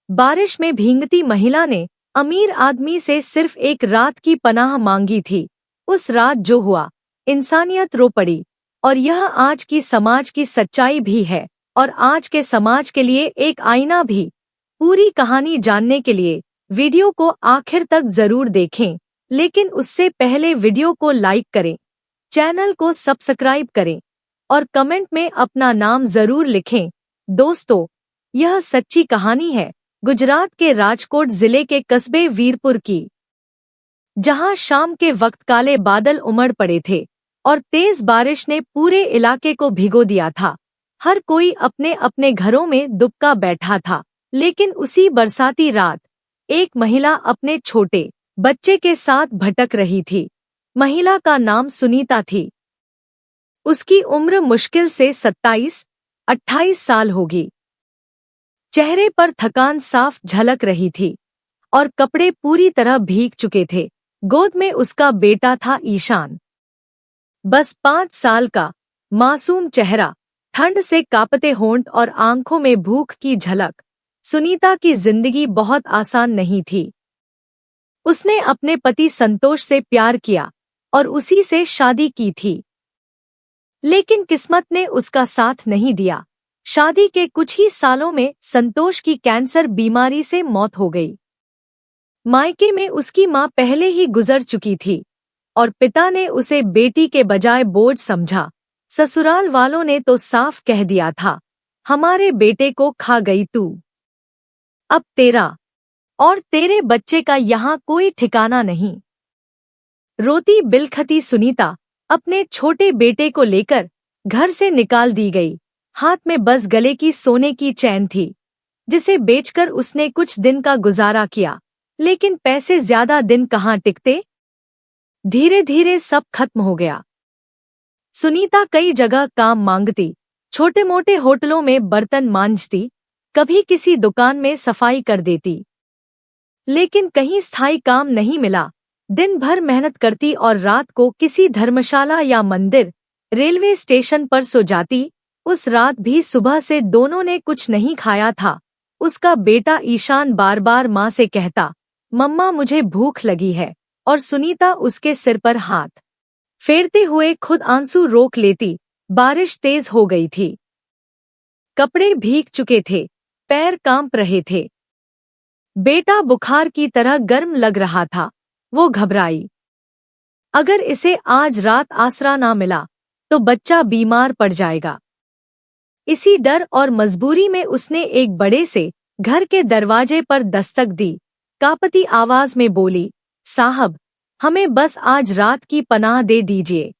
बारिश में भीगती महिला ने अमीर आदमी से सिर्फ एक रात की पनाह मांगी थी। उस रात जो हुआ, इंसानियत रो पड़ी। और यह आज की समाज की सच्चाई भी है और आज के समाज के लिए एक आईना भी। पूरी कहानी जानने के लिए वीडियो को आखिर तक जरूर देखें, लेकिन उससे पहले वीडियो को लाइक करें, चैनल को सब्सक्राइब करें और कमेंट में अपना नाम जरूर लिखें। दोस्तों, यह सच्ची कहानी है गुजरात के राजकोट जिले के कस्बे वीरपुर की, जहां शाम के वक्त काले बादल उमड़ पड़े थे और तेज बारिश ने पूरे इलाके को भिगो दिया था। हर कोई अपने अपने घरों में दुबका बैठा था, लेकिन उसी बरसाती रात एक महिला अपने छोटे बच्चे के साथ भटक रही थी। महिला का नाम सुनीता थी। उसकी उम्र मुश्किल से 27-28 साल होगी। चेहरे पर थकान साफ झलक रही थी और कपड़े पूरी तरह भीग चुके थे। गोद में उसका बेटा था ईशान, बस 5 साल का, मासूम चेहरा, ठंड से कांपते होंठ और आंखों में भूख की झलक। सुनीता की जिंदगी बहुत आसान नहीं थी। उसने अपने पति संतोष से प्यार किया और उसी से शादी की थी, लेकिन किस्मत ने उसका साथ नहीं दिया। शादी के कुछ ही सालों में संतोष की कैंसर बीमारी से मौत हो गई। मायके में उसकी मां पहले ही गुजर चुकी थी और पिता ने उसे बेटी के बजाय बोझ समझा। ससुराल वालों ने तो साफ कह दिया था, हमारे बेटे को खा गई तू, अब तेरा और तेरे बच्चे का यहाँ कोई ठिकाना नहीं। रोती बिलखती सुनीता अपने छोटे बेटे को लेकर घर से निकाल दी गई। हाथ में बस गले की सोने की चैन थी, जिसे बेचकर उसने कुछ दिन का गुजारा किया, लेकिन पैसे ज्यादा दिन कहाँ टिकते। धीरे धीरे सब खत्म हो गया। सुनीता कई जगह काम मांगती, छोटे मोटे होटलों में बर्तन मांजती, कभी किसी दुकान में सफाई कर देती, लेकिन कहीं स्थायी काम नहीं मिला। दिन भर मेहनत करती और रात को किसी धर्मशाला या मंदिर, रेलवे स्टेशन पर सो जाती। उस रात भी सुबह से दोनों ने कुछ नहीं खाया था। उसका बेटा ईशान बार बार माँ से कहता, मम्मा मुझे भूख लगी है, और सुनीता उसके सिर पर हाथ फेरते हुए खुद आंसू रोक लेती। बारिश तेज हो गई थी, कपड़े भीग चुके थे, पैर कांप रहे थे। बेटा बुखार की तरह गर्म लग रहा था। वो घबराई, अगर इसे आज रात आसरा ना मिला तो बच्चा बीमार पड़ जाएगा। इसी डर और मजबूरी में उसने एक बड़े से घर के दरवाजे पर दस्तक दी। कांपती आवाज में बोली, साहब, हमें बस आज रात की पनाह दे दीजिए।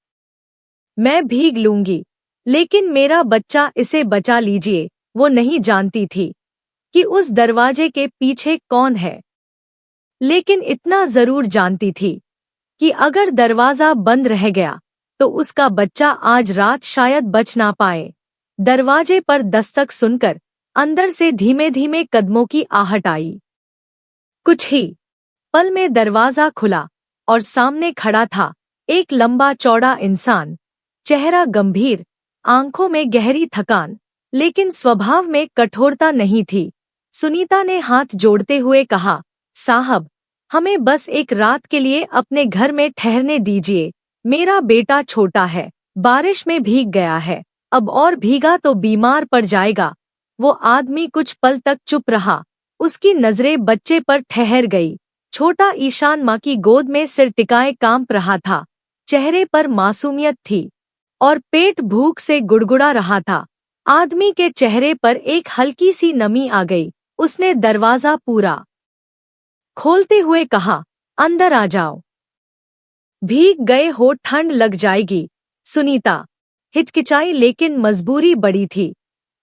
मैं भीग लूंगी, लेकिन मेरा बच्चा, इसे बचा लीजिए। वो नहीं जानती थी कि उस दरवाजे के पीछे कौन है, लेकिन इतना जरूर जानती थी कि अगर दरवाजा बंद रह गया तो उसका बच्चा आज रात शायद बच ना पाए। दरवाजे पर दस्तक सुनकर अंदर से धीमे धीमे कदमों की आहट आई। कुछ ही पल में दरवाजा खुला और सामने खड़ा था एक लंबा चौड़ा इंसान, चेहरा गंभीर, आंखों में गहरी थकान, लेकिन स्वभाव में कठोरता नहीं थी। सुनीता ने हाथ जोड़ते हुए कहा, साहब, हमें बस एक रात के लिए अपने घर में ठहरने दीजिए। मेरा बेटा छोटा है, बारिश में भीग गया है, अब और भीगा तो बीमार पड़ जाएगा। वो आदमी कुछ पल तक चुप रहा। उसकी नजरें बच्चे पर ठहर गई। छोटा ईशान माँ की गोद में सिर टिकाए कांप रहा था। चेहरे पर मासूमियत थी और पेट भूख से गुड़गुड़ा रहा था। आदमी के चेहरे पर एक हल्की सी नमी आ गई। उसने दरवाजा पूरा खोलते हुए कहा, अंदर आ जाओ। भीग गए हो, ठंड लग जाएगी। सुनीता हिचकिचाई, लेकिन मजबूरी बड़ी थी।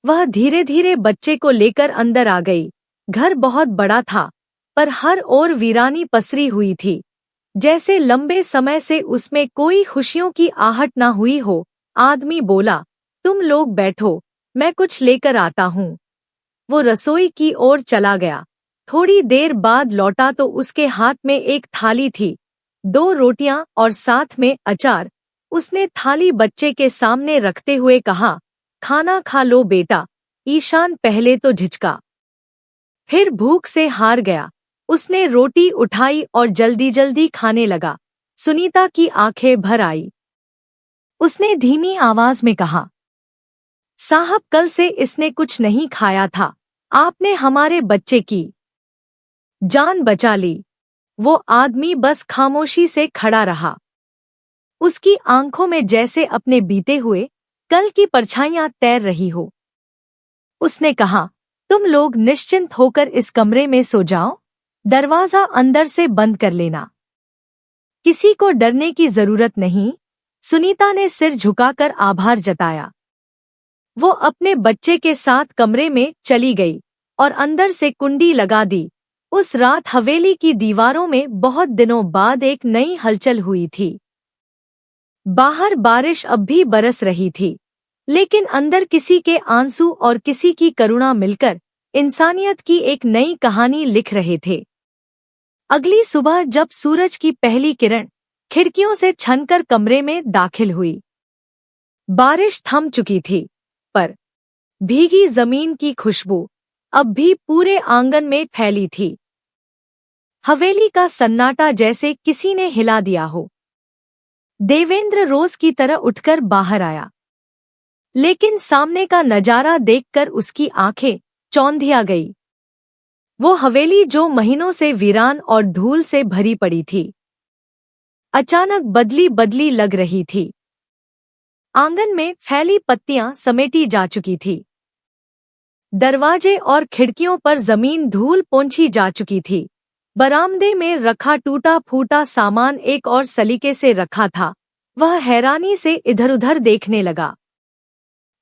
वह धीरे धीरे बच्चे को लेकर अंदर आ गई। घर बहुत बड़ा था, पर हर ओर वीरानी पसरी हुई थी, जैसे लंबे समय से उसमें कोई खुशियों की आहट न हुई हो। आदमी बोला, तुम लोग बैठो, मैं कुछ लेकर आता हूँ। वो रसोई की ओर चला गया। थोड़ी देर बाद लौटा तो उसके हाथ में एक थाली थी, 2 रोटियां और साथ में अचार। उसने थाली बच्चे के सामने रखते हुए कहा, खाना खा लो बेटा। ईशान पहले तो झिझका, फिर भूख से हार गया। उसने रोटी उठाई और जल्दी जल्दी खाने लगा। सुनीता की आंखें भर आई। उसने धीमी आवाज में कहा, साहब, कल से इसने कुछ नहीं खाया था। आपने हमारे बच्चे की जान बचा ली। वो आदमी बस खामोशी से खड़ा रहा। उसकी आंखों में जैसे अपने बीते हुए कल की परछाइयां तैर रही हो। उसने कहा, तुम लोग निश्चिंत होकर इस कमरे में सो जाओ। दरवाजा अंदर से बंद कर लेना। किसी को डरने की जरूरत नहीं। सुनीता ने सिर झुकाकर आभार जताया। वो अपने बच्चे के साथ कमरे में चली गई और अंदर से कुंडी लगा दी। उस रात हवेली की दीवारों में बहुत दिनों बाद एक नई हलचल हुई थी। बाहर बारिश अब भी बरस रही थी, लेकिन अंदर किसी के आंसू और किसी की करुणा मिलकर इंसानियत की एक नई कहानी लिख रहे थे। अगली सुबह जब सूरज की पहली किरण खिड़कियों से छनकर कमरे में दाखिल हुई, बारिश थम चुकी थी, पर भीगी जमीन की खुशबू अब भी पूरे आंगन में फैली थी। हवेली का सन्नाटा जैसे किसी ने हिला दिया हो। देवेंद्र रोज की तरह उठकर बाहर आया, लेकिन सामने का नजारा देखकर उसकी आंखें चौंधिया गई। वो हवेली जो महीनों से वीरान और धूल से भरी पड़ी थी, अचानक बदली बदली लग रही थी। आंगन में फैली पत्तियां समेटी जा चुकी थी। दरवाजे और खिड़कियों पर जमीन धूल पोंछी जा चुकी थी। बरामदे में रखा टूटा फूटा सामान एक और सलीके से रखा था। वह हैरानी से इधर-उधर देखने लगा।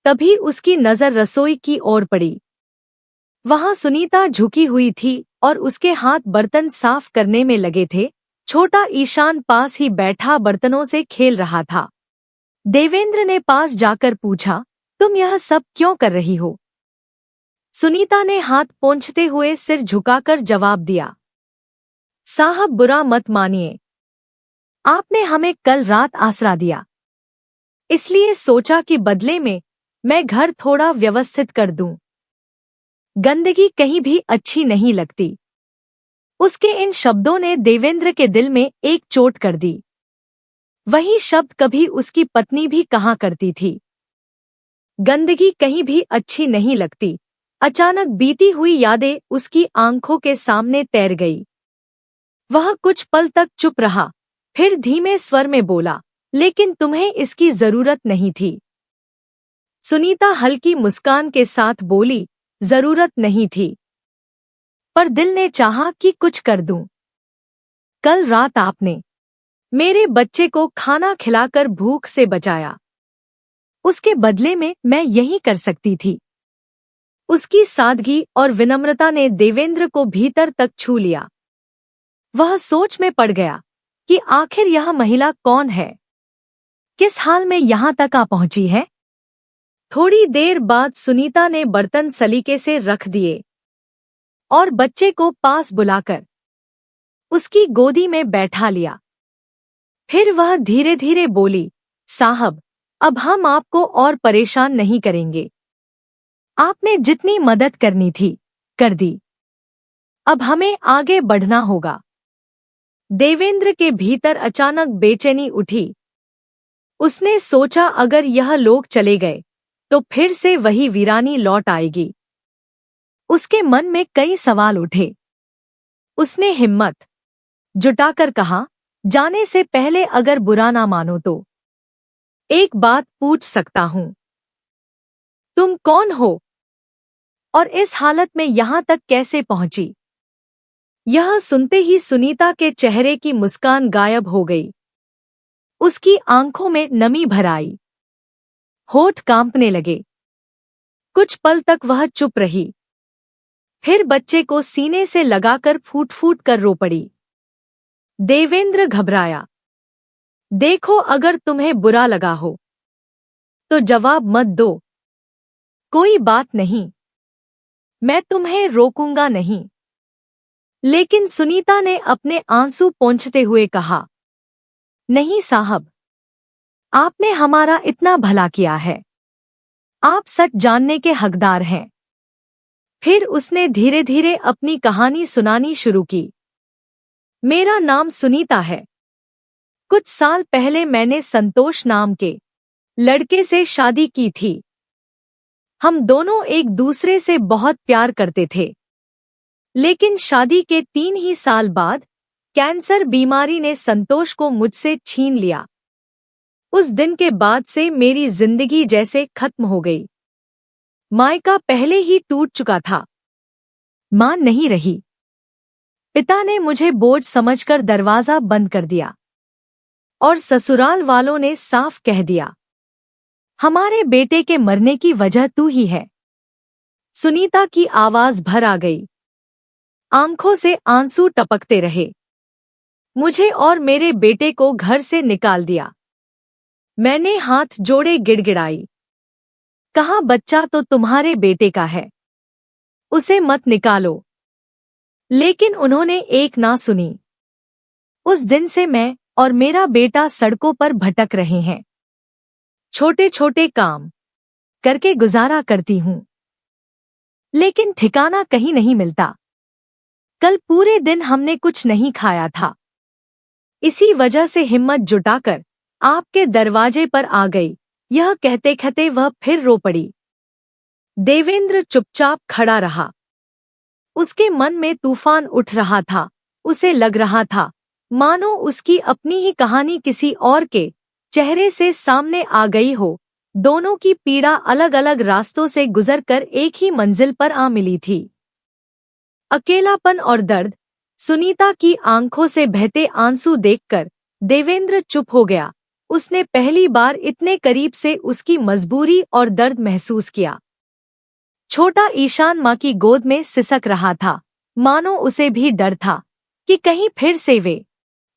तभी उसकी नजर रसोई की ओर पड़ी। वहां सुनीता झुकी हुई थी और उसके हाथ बर्तन साफ करने में लगे थे। छोटा ईशान पास ही बैठा बर्तनों से खेल रहा था। देवेंद्र ने पास जाकर पूछा, तुम यह सब क्यों कर रही हो? सुनीता ने हाथ पोंछते हुए सिर झुकाकर जवाब दिया, साहब, बुरा मत मानिए। आपने हमें कल रात आसरा दिया, इसलिए सोचा कि बदले में मैं घर थोड़ा व्यवस्थित कर दूं। गंदगी कहीं भी अच्छी नहीं लगती। उसके इन शब्दों ने देवेंद्र के दिल में एक चोट कर दी। वही शब्द कभी उसकी पत्नी भी कहा करती थी, गंदगी कहीं भी अच्छी नहीं लगती। अचानक बीती हुई यादें उसकी आंखों के सामने तैर गई। वह कुछ पल तक चुप रहा, फिर धीमे स्वर में बोला, लेकिन तुम्हें इसकी जरूरत नहीं थी। सुनीता हल्की मुस्कान के साथ बोली, जरूरत नहीं थी, पर दिल ने चाहा कि कुछ कर दूं। कल रात आपने मेरे बच्चे को खाना खिलाकर भूख से बचाया। उसके बदले में मैं यही कर सकती थी। उसकी सादगी और विनम्रता ने देवेंद्र को भीतर तक छू लिया। वह सोच में पड़ गया कि आखिर यह महिला कौन है, किस हाल में यहां तक आ पहुंची है। थोड़ी देर बाद सुनीता ने बर्तन सलीके से रख दिए और बच्चे को पास बुलाकर उसकी गोदी में बैठा लिया। फिर वह धीरे धीरे बोली, साहब, अब हम आपको और परेशान नहीं करेंगे। आपने जितनी मदद करनी थी कर दी। अब हमें आगे बढ़ना होगा। देवेंद्र के भीतर अचानक बेचैनी उठी। उसने सोचा, अगर यह लोग चले गए तो फिर से वही वीरानी लौट आएगी। उसके मन में कई सवाल उठे। उसने हिम्मत जुटाकर कहा, जाने से पहले अगर बुरा ना मानो तो एक बात पूछ सकता हूं? तुम कौन हो और इस हालत में यहां तक कैसे पहुंची? यह सुनते ही सुनीता के चेहरे की मुस्कान गायब हो गई। उसकी आंखों में नमी भर आई, होठ कांपने लगे। कुछ पल तक वह चुप रही, फिर बच्चे को सीने से लगाकर फूट फूट कर रो पड़ी। देवेंद्र घबराया। देखो, अगर तुम्हें बुरा लगा हो तो जवाब मत दो। कोई बात नहीं, मैं तुम्हें रोकूंगा नहीं। लेकिन सुनीता ने अपने आंसू पोंछते हुए कहा, नहीं साहब, आपने हमारा इतना भला किया है। आप सच जानने के हकदार हैं। फिर उसने धीरे धीरे अपनी कहानी सुनानी शुरू की। मेरा नाम सुनीता है। कुछ साल पहले मैंने संतोष नाम के लड़के से शादी की थी। हम दोनों एक दूसरे से बहुत प्यार करते थे, लेकिन शादी के 3 ही साल बाद कैंसर बीमारी ने संतोष को मुझसे छीन लिया। उस दिन के बाद से मेरी जिंदगी जैसे खत्म हो गई। मायका पहले ही टूट चुका था, मां नहीं रही। पिता ने मुझे बोझ समझकर दरवाजा बंद कर दिया और ससुराल वालों ने साफ कह दिया, हमारे बेटे के मरने की वजह तू ही है। सुनीता की आवाज भर आ गई। आंखों से आंसू टपकते रहे। मुझे और मेरे बेटे को घर से निकाल दिया। मैंने हाथ जोड़े गिड़गिड़ाई, कहा बच्चा तो तुम्हारे बेटे का है, उसे मत निकालो। लेकिन उन्होंने एक ना सुनी। उस दिन से मैं और मेरा बेटा सड़कों पर भटक रहे हैं। छोटे छोटे काम करके गुजारा करती हूं, लेकिन ठिकाना कहीं नहीं मिलता। कल पूरे दिन हमने कुछ नहीं खाया था। इसी वजह से हिम्मत जुटाकर आपके दरवाजे पर आ गई। यह कहते कहते वह फिर रो पड़ी। देवेंद्र चुपचाप खड़ा रहा। उसके मन में तूफान उठ रहा था। उसे लग रहा था मानो उसकी अपनी ही कहानी किसी और के चेहरे से सामने आ गई हो। दोनों की पीड़ा अलग अलग रास्तों से गुजरकर एक ही मंजिल पर आ मिली थी। अकेलापन और दर्द। सुनीता की आंखों से बहते आंसू देखकर देवेंद्र चुप हो गया। उसने पहली बार इतने करीब से उसकी मजबूरी और दर्द महसूस किया। छोटा ईशान मां की गोद में सिसक रहा था, मानो उसे भी डर था कि कहीं फिर से वे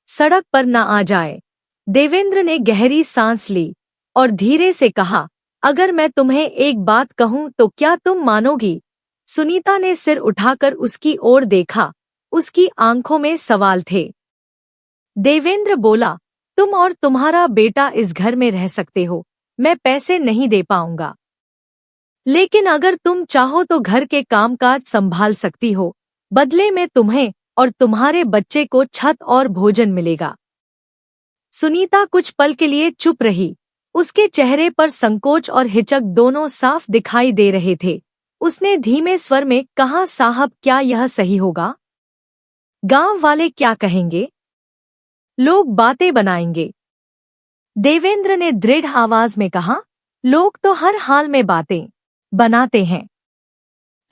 सड़क पर न आ जाए। देवेंद्र ने गहरी सांस ली और धीरे से कहा, अगर मैं तुम्हें एक बात कहूं तो क्या तुम मानोगी? सुनीता ने सिर उठाकर उसकी ओर देखा। उसकी आंखों में सवाल थे। देवेंद्र बोला, तुम और तुम्हारा बेटा इस घर में रह सकते हो, मैं पैसे नहीं दे पाऊंगा। लेकिन अगर तुम चाहो तो घर के कामकाज संभाल सकती हो। बदले में तुम्हें और तुम्हारे बच्चे को छत और भोजन मिलेगा। सुनीता कुछ पल के लिए चुप रही। उसके चेहरे पर संकोच और हिचक दोनों साफ दिखाई दे रहे थे। उसने धीमे स्वर में कहा, साहब क्या यह सही होगा? गांव वाले क्या कहेंगे? लोग बातें बनाएंगे। देवेंद्र ने दृढ़ आवाज में कहा, लोग तो हर हाल में बातें बनाते हैं,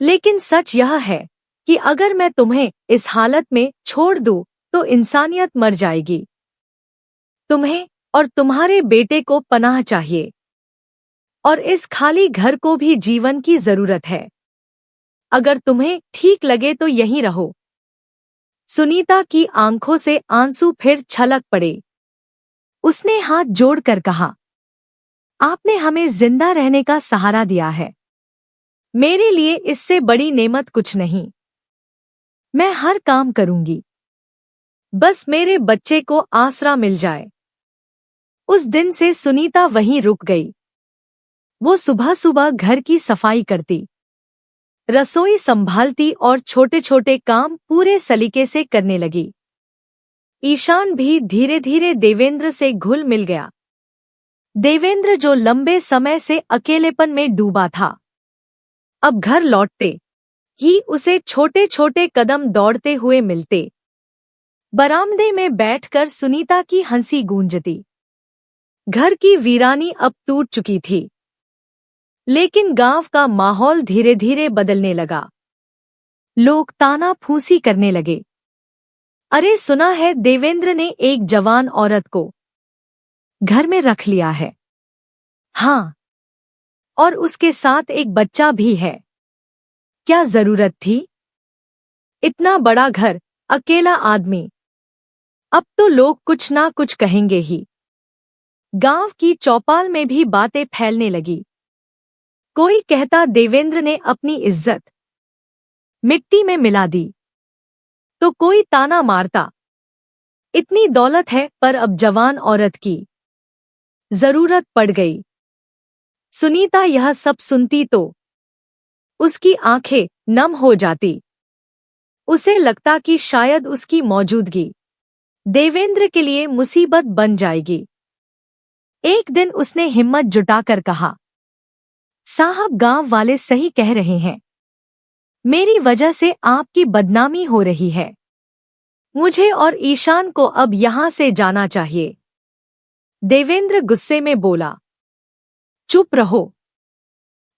लेकिन सच यह है कि अगर मैं तुम्हें इस हालत में छोड़ दूं तो इंसानियत मर जाएगी। तुम्हें और तुम्हारे बेटे को पनाह चाहिए, और इस खाली घर को भी जीवन की जरूरत है। अगर तुम्हें ठीक लगे तो यहीं रहो। सुनीता की आंखों से आंसू फिर छलक पड़े। उसने हाथ जोड़कर कहा, आपने हमें जिंदा रहने का सहारा दिया है। मेरे लिए इससे बड़ी नेमत कुछ नहीं। मैं हर काम करूंगी, बस मेरे बच्चे को आसरा मिल जाए। उस दिन से सुनीता वहीं रुक गई। वो सुबह सुबह घर की सफाई करती, रसोई संभालती और छोटे छोटे काम पूरे सलीके से करने लगी। ईशान भी धीरे धीरे देवेंद्र से घुल मिल गया। देवेंद्र जो लंबे समय से अकेलेपन में डूबा था, अब घर लौटते ही उसे छोटे छोटे कदम दौड़ते हुए मिलते। बरामदे में बैठकर सुनीता की हंसी गूंजती। घर की वीरानी अब टूट चुकी थी, लेकिन गांव का माहौल धीरे धीरे बदलने लगा। लोग ताना फूसी करने लगे। अरे सुना है देवेंद्र ने एक जवान औरत को घर में रख लिया है। हाँ, और उसके साथ एक बच्चा भी है। क्या जरूरत थी? इतना बड़ा घर, अकेला आदमी। अब तो लोग कुछ ना कुछ कहेंगे ही। गांव की चौपाल में भी बातें फैलने लगी। कोई कहता देवेंद्र ने अपनी इज्जत मिट्टी में मिला दी, तो कोई ताना मारता, इतनी दौलत है पर अब जवान औरत की जरूरत पड़ गई। सुनीता यह सब सुनती तो उसकी आंखें नम हो जाती। उसे लगता कि शायद उसकी मौजूदगी देवेंद्र के लिए मुसीबत बन जाएगी। एक दिन उसने हिम्मत जुटाकर कहा, साहब गांव वाले सही कह रहे हैं। मेरी वजह से आपकी बदनामी हो रही है। मुझे और ईशान को अब यहां से जाना चाहिए। देवेंद्र गुस्से में बोला, चुप रहो।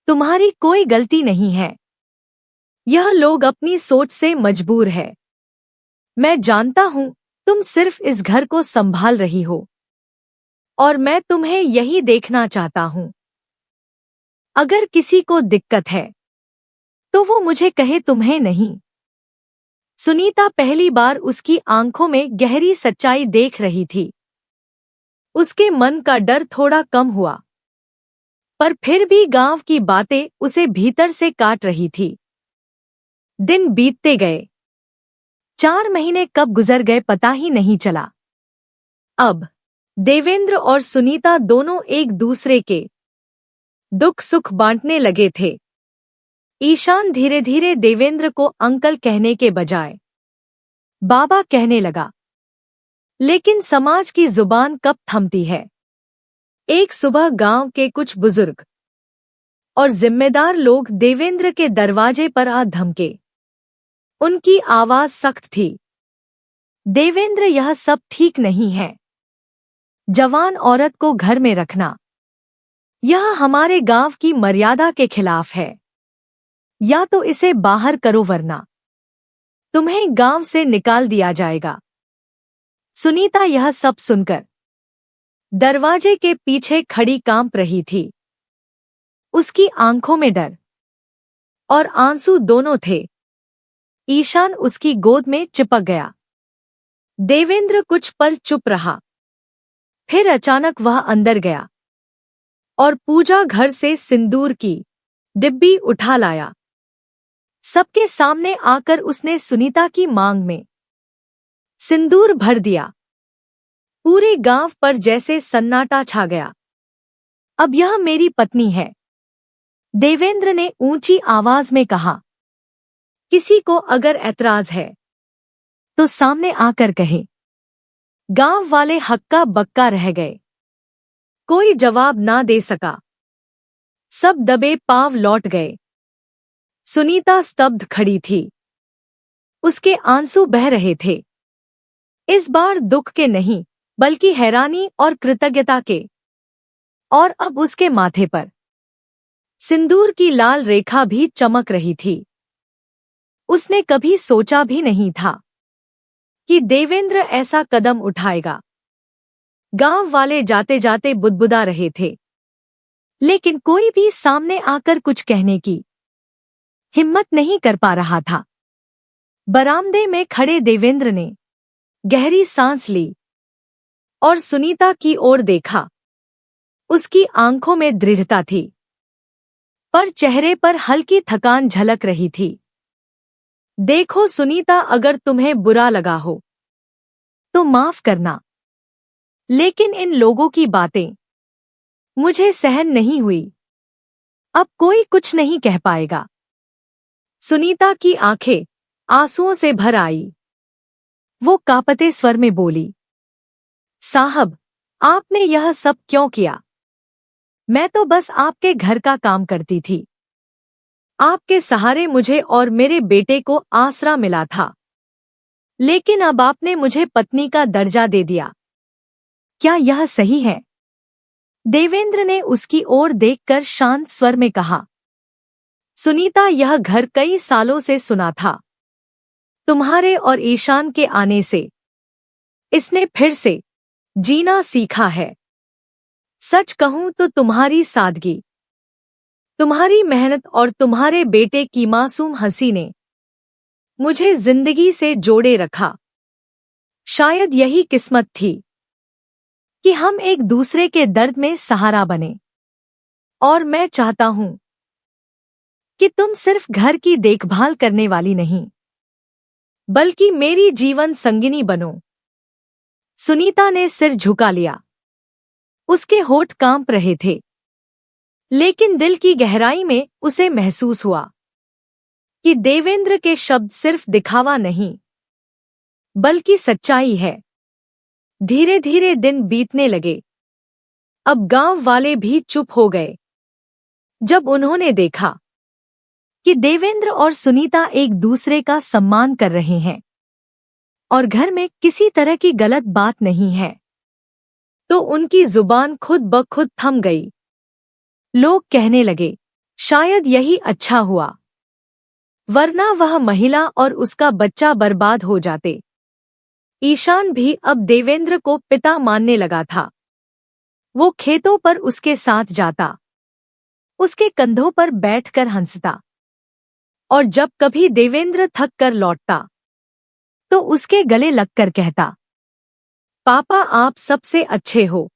तुम्हारी कोई गलती नहीं है। यह लोग अपनी सोच से मजबूर है। मैं जानता हूं तुम सिर्फ इस घर को संभाल रही हो और मैं तुम्हें यही देखना चाहता हूं। अगर किसी को दिक्कत है तो वो मुझे कहे, तुम्हें नहीं। सुनीता पहली बार उसकी आंखों में गहरी सच्चाई देख रही थी। उसके मन का डर थोड़ा कम हुआ, पर फिर भी गांव की बातें उसे भीतर से काट रही थी। दिन बीतते गए। 4 महीने कब गुजर गए पता ही नहीं चला। अब देवेंद्र और सुनीता दोनों एक दूसरे के दुख सुख बांटने लगे थे। ईशान धीरे धीरे देवेंद्र को अंकल कहने के बजाय बाबा कहने लगा। लेकिन समाज की जुबान कब थमती है। एक सुबह गांव के कुछ बुजुर्ग और जिम्मेदार लोग देवेंद्र के दरवाजे पर आ धमके। उनकी आवाज सख्त थी, देवेंद्र, यह सब ठीक नहीं है। जवान औरत को घर में रखना यह हमारे गांव की मर्यादा के खिलाफ है। या तो इसे बाहर करो वरना तुम्हें गांव से निकाल दिया जाएगा। सुनीता यह सब सुनकर दरवाजे के पीछे खड़ी कांप रही थी। उसकी आंखों में डर और आंसू दोनों थे। ईशान उसकी गोद में चिपक गया। देवेंद्र कुछ पल चुप रहा, फिर अचानक वह अंदर गया और पूजा घर से सिंदूर की डिब्बी उठा लाया। सबके सामने आकर उसने सुनीता की मांग में सिंदूर भर दिया। पूरे गांव पर जैसे सन्नाटा छा गया। अब यह मेरी पत्नी है, देवेंद्र ने ऊंची आवाज में कहा। किसी को अगर ऐतराज है तो सामने आकर कहे। गांव वाले हक्का बक्का रह गए। कोई जवाब ना दे सका। सब दबे पांव लौट गए। सुनीता स्तब्ध खड़ी थी। उसके आंसू बह रहे थे। इस बार दुख के नहीं बल्कि हैरानी और कृतज्ञता के। और अब उसके माथे पर सिंदूर की लाल रेखा भी चमक रही थी। उसने कभी सोचा भी नहीं था कि देवेंद्र ऐसा कदम उठाएगा। गांव वाले जाते जाते बुदबुदा रहे थे, लेकिन कोई भी सामने आकर कुछ कहने की हिम्मत नहीं कर पा रहा था। बरामदे में खड़े देवेंद्र ने गहरी सांस ली और सुनीता की ओर देखा। उसकी आंखों में दृढ़ता थी, पर चेहरे पर हल्की थकान झलक रही थी। देखो सुनीता, अगर तुम्हें बुरा लगा हो तो माफ करना, लेकिन इन लोगों की बातें मुझे सहन नहीं हुई। अब कोई कुछ नहीं कह पाएगा। सुनीता की आंखें आंसुओं से भर आई। वो कांपते स्वर में बोली, साहब, आपने यह सब क्यों किया? मैं तो बस आपके घर का काम करती थी। आपके सहारे मुझे और मेरे बेटे को आसरा मिला था, लेकिन अब आपने मुझे पत्नी का दर्जा दे दिया। क्या यह सही है? देवेंद्र ने उसकी ओर देखकर शांत स्वर में कहा। सुनीता, यह घर कई सालों से सुना था। तुम्हारे और ईशान के आने से इसने फिर से जीना सीखा है। सच कहूं तो तुम्हारी सादगी, तुम्हारी मेहनत और तुम्हारे बेटे की मासूम हंसी ने मुझे जिंदगी से जोड़े रखा। शायद यही किस्मत थी कि हम एक दूसरे के दर्द में सहारा बने। और मैं चाहता हूं कि तुम सिर्फ घर की देखभाल करने वाली नहीं, बल्कि मेरी जीवन संगिनी बनो। सुनीता ने सिर झुका लिया। उसके होठ कांप रहे थे, लेकिन दिल की गहराई में उसे महसूस हुआ कि देवेंद्र के शब्द सिर्फ दिखावा नहीं बल्कि सच्चाई है। धीरे धीरे दिन बीतने लगे। अब गांव वाले भी चुप हो गए जब उन्होंने देखा कि देवेंद्र और सुनीता एक दूसरे का सम्मान कर रहे हैं और घर में किसी तरह की गलत बात नहीं है, तो उनकी जुबान खुद ब खुद थम गई। लोग कहने लगे, शायद यही अच्छा हुआ, वरना वह महिला और उसका बच्चा बर्बाद हो जाते। ईशान भी अब देवेंद्र को पिता मानने लगा था। वो खेतों पर उसके साथ जाता, उसके कंधों पर बैठकर हंसता, और जब कभी देवेंद्र थक कर लौटता तो उसके गले लगकर कहता, पापा आप सबसे अच्छे हो।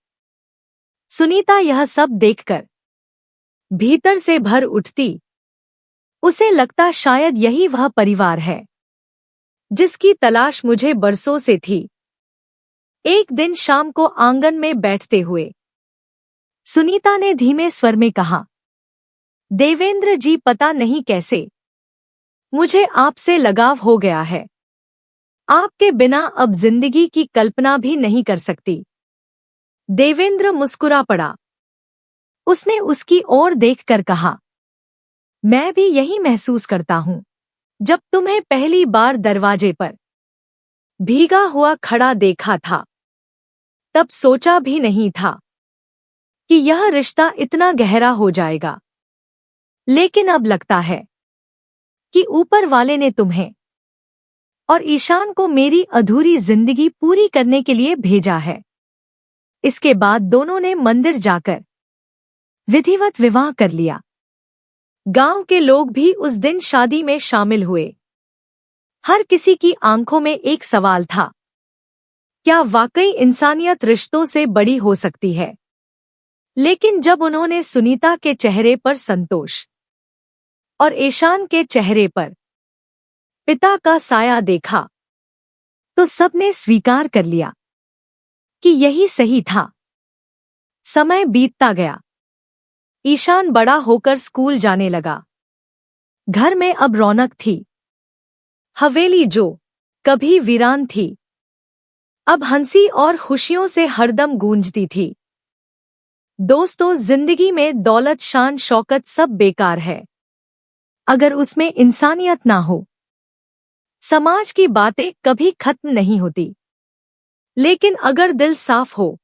सुनीता यह सब देखकर भीतर से भर उठती। उसे लगता शायद यही वह परिवार है जिसकी तलाश मुझे बरसों से थी। एक दिन शाम को आंगन में बैठते हुए सुनीता ने धीमे स्वर में कहा, देवेंद्र जी पता नहीं कैसे मुझे आपसे लगाव हो गया है। आपके बिना अब जिंदगी की कल्पना भी नहीं कर सकती। देवेंद्र मुस्कुरा पड़ा। उसने उसकी ओर देखकर कहा, मैं भी यही महसूस करता हूं। जब तुम्हें पहली बार दरवाजे पर भीगा हुआ खड़ा देखा था तब सोचा भी नहीं था कि यह रिश्ता इतना गहरा हो जाएगा, लेकिन अब लगता है कि ऊपर वाले ने तुम्हें और ईशान को मेरी अधूरी जिंदगी पूरी करने के लिए भेजा है। इसके बाद दोनों ने मंदिर जाकर विधिवत विवाह कर लिया। गांव के लोग भी उस दिन शादी में शामिल हुए। हर किसी की आंखों में एक सवाल था, क्या वाकई इंसानियत रिश्तों से बड़ी हो सकती है? लेकिन जब उन्होंने सुनीता के चेहरे पर संतोष और ईशान के चेहरे पर पिता का साया देखा तो सबने स्वीकार कर लिया कि यही सही था। समय बीतता गया। ईशान बड़ा होकर स्कूल जाने लगा। घर में अब रौनक थी। हवेली जो कभी वीरान थी अब हंसी और खुशियों से हरदम गूंजती थी। दोस्तों, जिंदगी में दौलत शान शौकत सब बेकार है अगर उसमें इंसानियत ना हो। समाज की बातें कभी खत्म नहीं होती, लेकिन अगर दिल साफ हो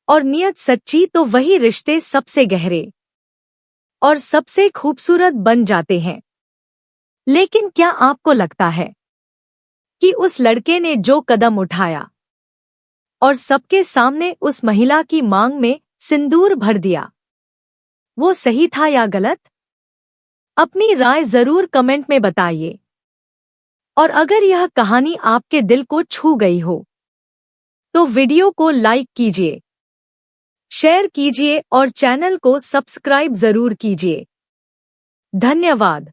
और नियत सच्ची तो वही रिश्ते सबसे गहरे और सबसे खूबसूरत बन जाते हैं। लेकिन क्या आपको लगता है कि उस लड़के ने जो कदम उठाया और सबके सामने उस महिला की मांग में सिंदूर भर दिया, वो सही था या गलत? अपनी राय जरूर कमेंट में बताइए। और अगर यह कहानी आपके दिल को छू गई हो तो वीडियो को लाइक कीजिए, शेयर कीजिए और चैनल को सब्सक्राइब जरूर कीजिए। धन्यवाद।